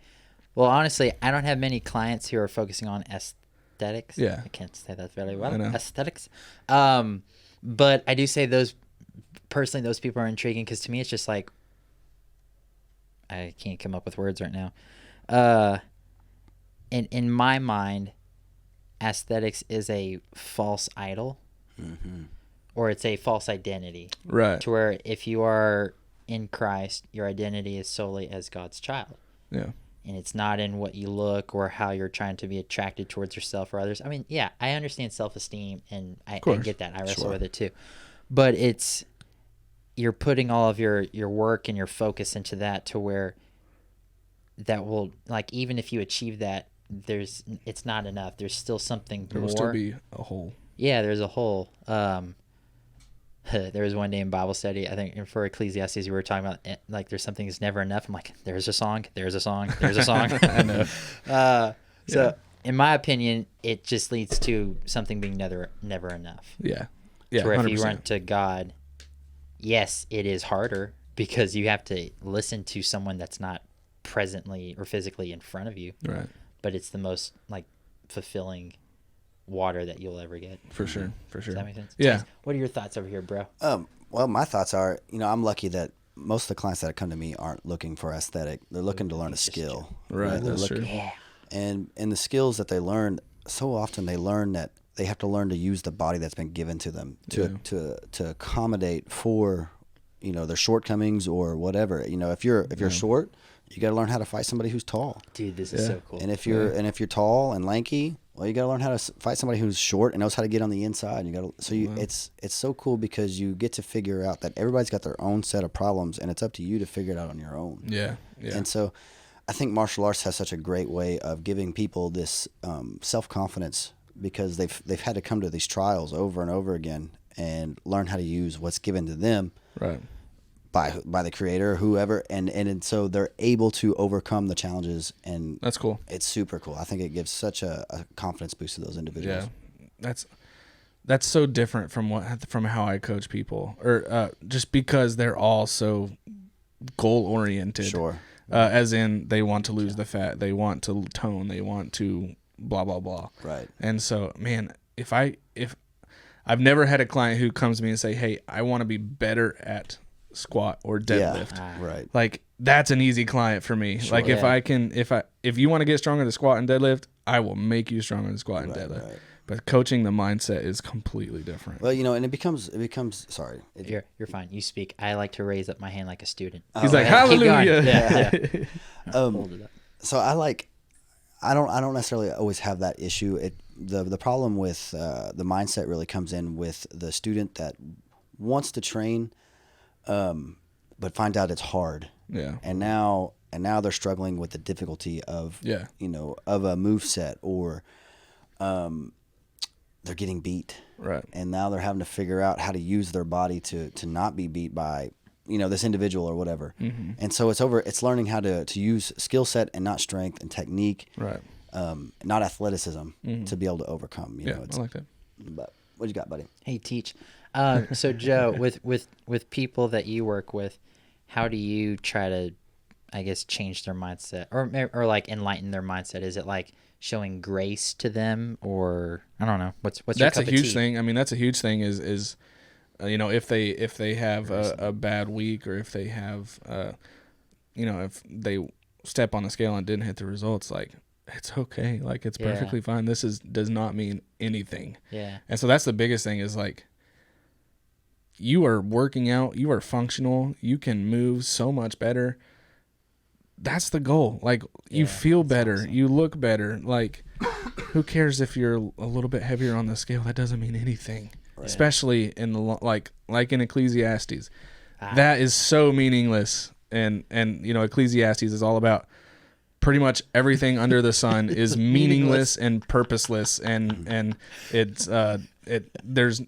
Well, honestly, I don't have many clients who are focusing on aesthetics. Yeah. I can't say that very well. I know. Aesthetics. But I do say those people are intriguing because to me it's just like, I can't come up with words right now. In my mind, aesthetics is a false idol, or it's a false identity. Right. To where if you are in Christ, your identity is solely as God's child. Yeah. And it's not in what you look or how you're trying to be attracted towards yourself or others. I mean, yeah, I understand self-esteem, and I get that. I wrestle with it too. But you're putting all of your work and your focus into that, to where that will, like, even if you achieve that, it's not enough. There's still something There more. will still be a hole. Yeah, there's a hole. There was one day in Bible study, I think for Ecclesiastes, we were talking about like there's something that's never enough. I'm like, there's a song. I know. So in my opinion, it just leads to something being never enough. Yeah. Yeah. To where 100%. if you run to God, yes, it is harder because you have to listen to someone that's not presently or physically in front of you. Right. But it's the most like fulfilling water that you'll ever get. For sure. Does that make sense? Yeah. James, what are your thoughts over here, bro? Well, my thoughts are, I'm lucky that most of the clients that come to me aren't looking for aesthetic. They're looking to learn a skill. Right. They're That's looking, true. Yeah. and the skills that they learn, so often they learn that they have to learn to use the body that's been given to them to accommodate for, their shortcomings or whatever. If you're short, you got to learn how to fight somebody who's tall. Dude, this is so cool. And if you're tall and lanky, well, you got to learn how to fight somebody who's short and knows how to get on the inside. It's so cool because you get to figure out that everybody's got their own set of problems, and it's up to you to figure it out on your own. Yeah. Yeah. And so, I think martial arts has such a great way of giving people this self-confidence, because they've had to come to these trials over and over again and learn how to use what's given to them. Right. By the creator or whoever, and so they're able to overcome the challenges, and That's cool. it's super cool. I think it gives such a confidence boost to those individuals. Yeah. That's so different from how I coach people, or just because they're all so goal oriented. Sure. As in, they want to lose the fat, they want to tone, they want to blah blah blah. Right. And so, man, if I've never had a client who comes to me and say, "Hey, I want to be better at squat or deadlift." Right. Like, that's an easy client for me. Sure. Like, if you want to get stronger in the squat and deadlift, I will make you stronger in the squat and deadlift. Right. But coaching the mindset is completely different. Well, and it becomes sorry. You're fine. You speak. I like to raise up my hand like a student. He's like, hallelujah. Yeah. So I don't necessarily always have that issue. The problem with the mindset really comes in with the student that wants to train, but finds out it's hard. Yeah. And now they're struggling with the difficulty of of a move set, or they're getting beat. Right. And now they're having to figure out how to use their body to not be beat by this individual or whatever. Mm-hmm. And so it's learning how to use skill set and not strength, and technique. Right. Not athleticism, to be able to overcome. I like that. But what you got, buddy? Hey, teach. So Joe, with people that you work with, how do you try to, I guess, change their mindset or like enlighten their mindset? Is it like showing grace to them, or I don't know, what's your cup of tea? That's a huge thing. I mean, that's a huge thing is if they have a bad week, or if they have if they step on the scale and didn't hit the results, like, it's okay, like, it's perfectly fine. This does not mean anything. Yeah. And so that's the biggest thing, is like, you are working out, you are functional, you can move so much better. That's the goal. Like, you feel better, awesome. You look better. Like, who cares if you're a little bit heavier on the scale? That doesn't mean anything. Right. Especially in the like in Ecclesiastes. That is so meaningless. And Ecclesiastes is all about pretty much everything under the sun is meaningless and purposeless, and there's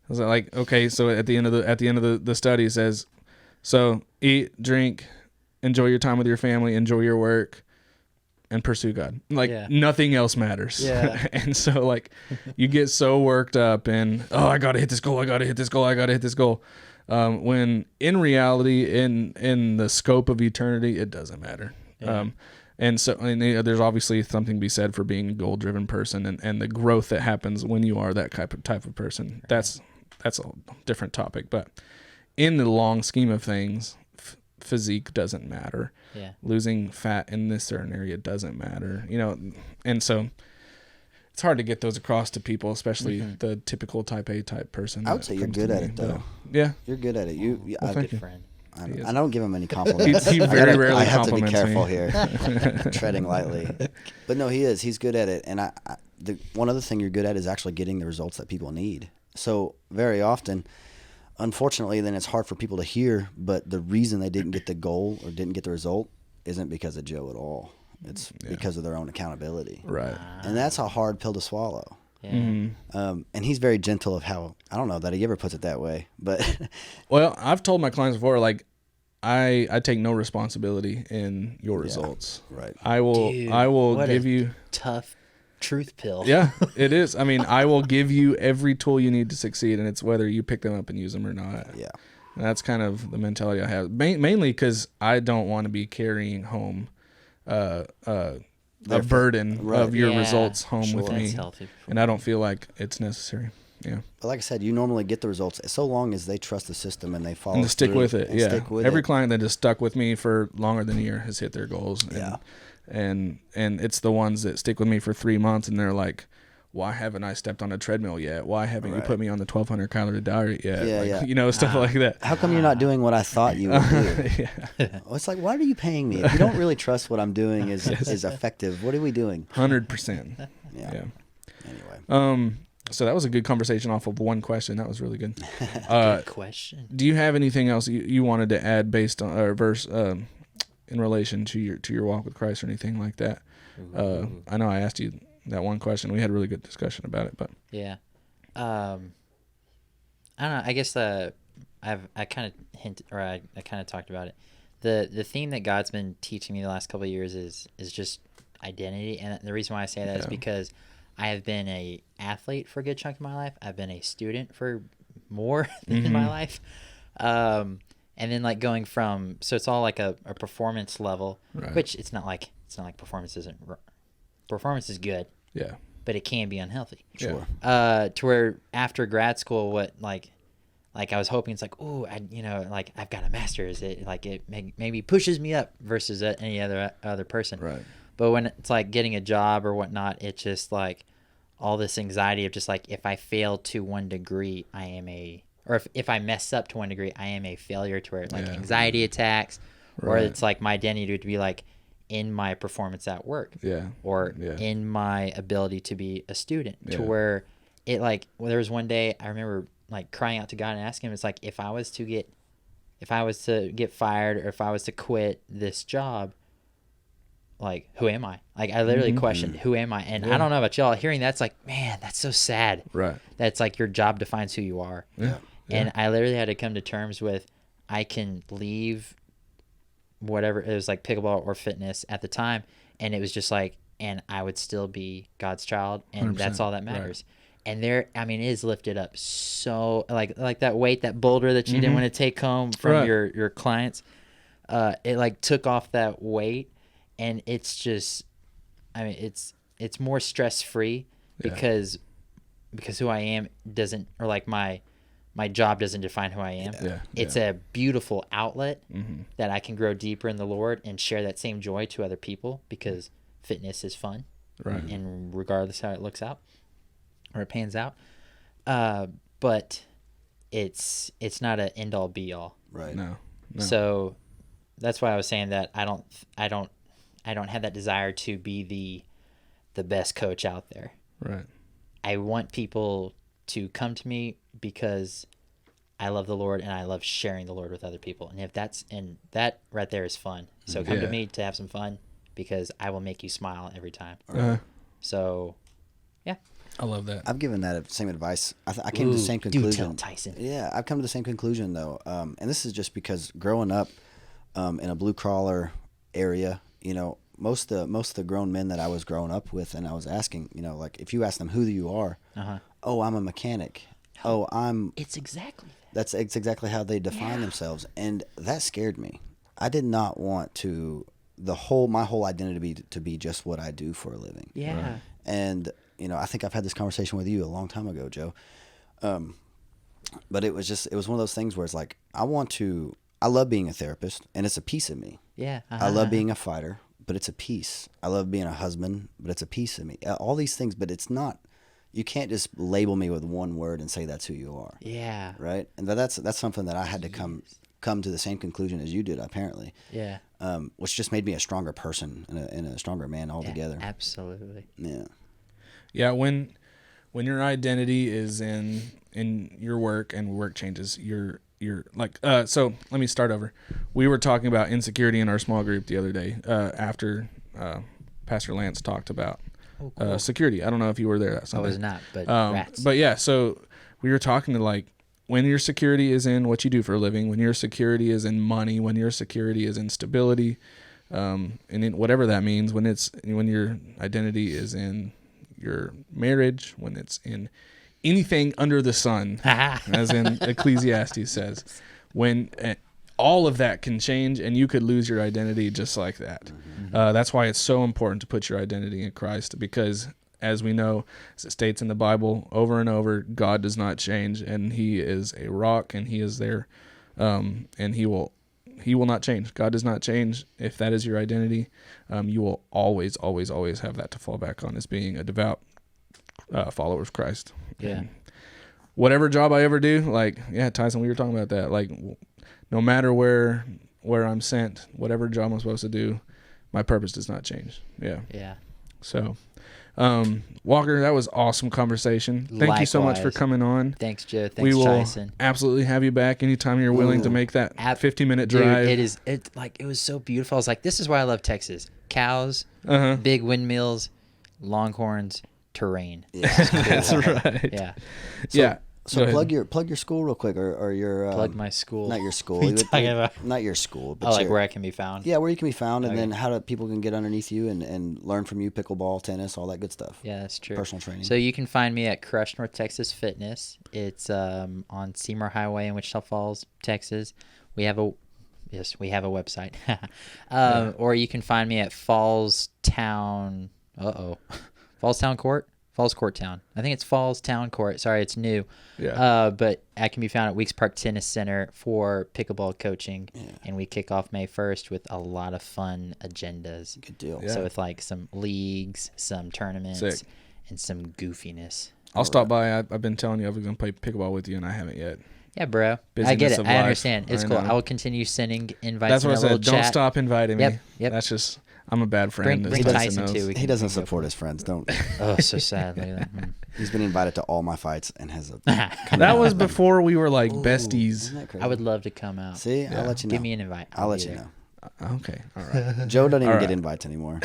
like, okay, so at the end of the study it says, so eat, drink, enjoy your time with your family, enjoy your work, and pursue God. Like nothing else matters. Yeah. And so like you get so worked up and, oh, I got to hit this goal. I got to hit this goal. I got to hit this goal. When in reality, in the scope of eternity, it doesn't matter. Yeah. And so there's obviously something to be said for being a goal-driven person and the growth that happens when you are that type of person. Right. That's a different topic. But in the long scheme of things, physique doesn't matter. Yeah. Losing fat in this certain area doesn't matter, and so it's hard to get those across to people, especially the typical type A type person. I would say you're good at it, though. Yeah, you're good at it. Well, good friend. I don't give him any compliments. He very rarely I have to be compliments careful me. here, treading lightly. But no, he is. He's good at it. And one other thing you're good at is actually getting the results that people need. So very often, unfortunately, then it's hard for people to hear, but the reason they didn't get the goal or didn't get the result isn't because of Joe at all. It's because of their own accountability. Right. And that's a hard pill to swallow. Yeah. Mm-hmm. And he's very gentle of how, I don't know that he ever puts it that way, but. Well, I've told my clients before, like, I take no responsibility in your results. Right. I will give you tough truth pill. Yeah, it is. I mean, I will give you every tool you need to succeed, and it's whether you pick them up and use them or not. Yeah. And that's kind of the mentality I have. Mainly because I don't want to be carrying home a burden of your results home with me. And I don't feel like it's necessary. Yeah. But like I said, you normally get the results so long as they trust the system and they follow and stick with it. Yeah. Every it. client that has stuck with me for longer than a year has hit their goals. And it's the ones that stick with me for 3 months and they're like, why haven't I stepped on a treadmill yet? Why haven't you put me on the 1,200 calorie diet yet? Yeah, Stuff like that. How come you're not doing what I thought you would do? Well, it's like, why are you paying me? If you don't really trust what I'm doing is effective, what are we doing? 100%. Yeah. Anyway. So that was a good conversation off of one question. That was really good. Good question. Do you have anything else you wanted to add based on or verse in relation to your walk with Christ or anything like that? I know I asked you that one question. We had a really good discussion about it, but yeah, I don't know. I guess I kind of hinted, or I kind of talked about it. The theme that God's been teaching me the last couple of years is just identity, and the reason why I say that is because I have been a athlete for a good chunk of my life. I've been a student for more in my life, and then like going from so it's all like a performance level, which it's not like performance is good. Yeah. But it can be unhealthy. Sure. To where after grad school, what like I was hoping it's like, oh, I've got a master's. It maybe pushes me up versus any other person. Right. But when it's like getting a job or whatnot, it's just like all this anxiety of just like if I fail to one degree, if I mess up to one degree, I am a failure. To where like anxiety attacks, or it's like my identity would be like in my performance at work, or in my ability to be a student, to where it like there was one day I remember like crying out to God and asking him, it's like if I was to get fired or if I was to quit this job, like who am I? Like I literally questioned who am I? And I don't know about y'all, hearing that's like, man, that's so sad. Right. That's like your job defines who you are. Yeah. And I literally had to come to terms with I can leave whatever it was, like pickleball or fitness at the time, and it was just like, and I would still be God's child, and that's all that matters. Right. And it is lifted up so like that weight, that boulder that you didn't want to take home from your clients, it like took off that weight, and it's just, it's more stress free because who I am doesn't, or like my job doesn't define who I am. It's a beautiful outlet that I can grow deeper in the Lord and share that same joy to other people, because fitness is fun, and regardless how it looks out or it pans out, but it's not an end all be all. Right. No. So that's why I was saying that I don't have that desire to be the best coach out there. Right. I want people to come to me because I love the Lord and I love sharing the Lord with other people. And that right there is fun. So come to me to have some fun, because I will make you smile every time. So, yeah. I love that. I've given that same advice. I came to the same conclusion. Do tell Tyson. Yeah, I've come to the same conclusion though, and this is just because growing up in a blue collar area, you know, most of the grown men that I was growing up with, and I was asking, you know, like if you ask them who you are, oh, I'm a mechanic. Oh, I'm. It's exactly that. It's exactly how they define themselves, and that scared me. I did not want to my whole identity to be just what I do for a living. Yeah. Right. And you know, I think I've had this conversation with you a long time ago, Joe. But it was one of those things where it's like I love being a therapist, and it's a piece of me. Yeah. I love being a fighter, but it's a piece. I love being a husband, but it's a piece of me. All these things, but it's not. You can't just label me with one word and say that's who you are. Yeah. Right. And that's something that I had to come to the same conclusion as you did, apparently. Yeah. Which just made me a stronger person and a stronger man altogether. Yeah, absolutely. Yeah. Yeah. When your identity is in your work and work changes, you're like, so let me start over. We were talking about insecurity in our small group the other day, after, Pastor Lance talked about, cool. Security. I don't know if you were there that Sunday. I was not, but rats. But yeah, so we were talking to like, when your security is in what you do for a living, when your security is in money, when your security is in stability, and in whatever that means, when your identity is in your marriage, when it's in anything under the sun, as in Ecclesiastes says, when all of that can change and you could lose your identity just like that. Mm-hmm. That's why it's so important to put your identity in Christ, because as we know, as it states in the Bible over and over, God does not change, and he is a rock, and he is there, and he will not change. God does not change. If that is your identity, you will always, always, always have that to fall back on, as being a devout follower of Christ. Yeah. And whatever job I ever do, like, yeah, Tyson, we were talking about that. Like, no matter where I'm sent, whatever job I'm supposed to do, my purpose does not change. Yeah. Yeah. So, Walker, that was awesome conversation. Thank Likewise. You so much for coming on. Thanks, Joe. Thanks, we will Tyson. Absolutely have you back anytime you're willing to make that 15-minute drive. Dude, it was so beautiful. I was like, this is why I love Texas. Cows, big windmills, longhorns, terrain. Yeah. That's right. Yeah. So plug your school real quick, or your plug my school. Not your school. What are you talking about? Not your school, but like where I can be found. Yeah, where you can be found, and then how people can get underneath you and learn from you, pickleball, tennis, all that good stuff. Yeah, that's true. Personal training. So you can find me at Crush North Texas Fitness. It's on Seymour Highway in Wichita Falls, Texas. We have a website. Or you can find me at Falls Town Court. Falls Court Town. I think it's Falls Town Court. Sorry, it's new. Yeah. But I can be found at Weeks Park Tennis Center for pickleball coaching. Yeah. And we kick off May 1st with a lot of fun agendas. Good deal. Yeah. So with like some leagues, some tournaments, and some goofiness. I'll stop by. I've been telling you I was going to play pickleball with you, and I haven't yet. Yeah, bro. I get it. I understand. It's cool. I will continue sending invites. That's what I said. Don't stop inviting me. Yep. That's just... I'm a bad friend. Bring Tyson too. He doesn't support his friends. Don't. Oh, so sad. Look at that. He's been invited to all my fights and has a. That was before we were like besties. Isn't that crazy? I would love to come out. See, I'll let you know. Give me an invite. I'll let you know. Okay. All right. Joe doesn't even get invites anymore.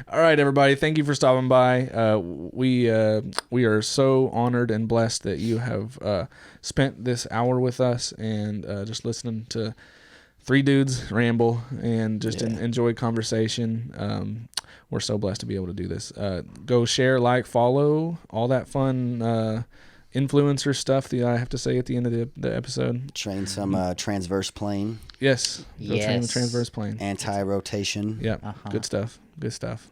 All right, everybody. Thank you for stopping by. We are so honored and blessed that you have spent this hour with us and just listening to three dudes ramble and just enjoy conversation. We're so blessed to be able to do this. Go share, like, follow, all that fun influencer stuff that I have to say at the end of the episode. Train some transverse plane. Yes. Go train the transverse plane. Anti-rotation. Yep. Good stuff. Good stuff.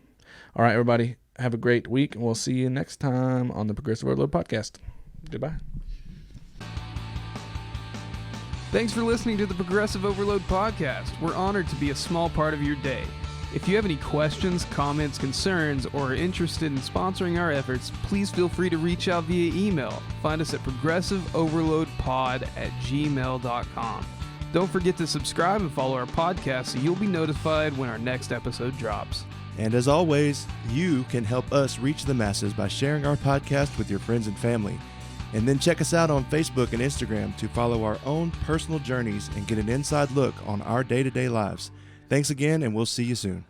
All right, everybody. Have a great week, and we'll see you next time on the Progressive Overload Podcast. Goodbye. Thanks for listening to the Progressive Overload Podcast. We're honored to be a small part of your day. If you have any questions, comments, concerns, or are interested in sponsoring our efforts, please feel free to reach out via email. Find us at progressiveoverloadpod@gmail.com. Don't forget to subscribe and follow our podcast so you'll be notified when our next episode drops. And as always, you can help us reach the masses by sharing our podcast with your friends and family. And then check us out on Facebook and Instagram to follow our own personal journeys and get an inside look on our day-to-day lives. Thanks again, and we'll see you soon.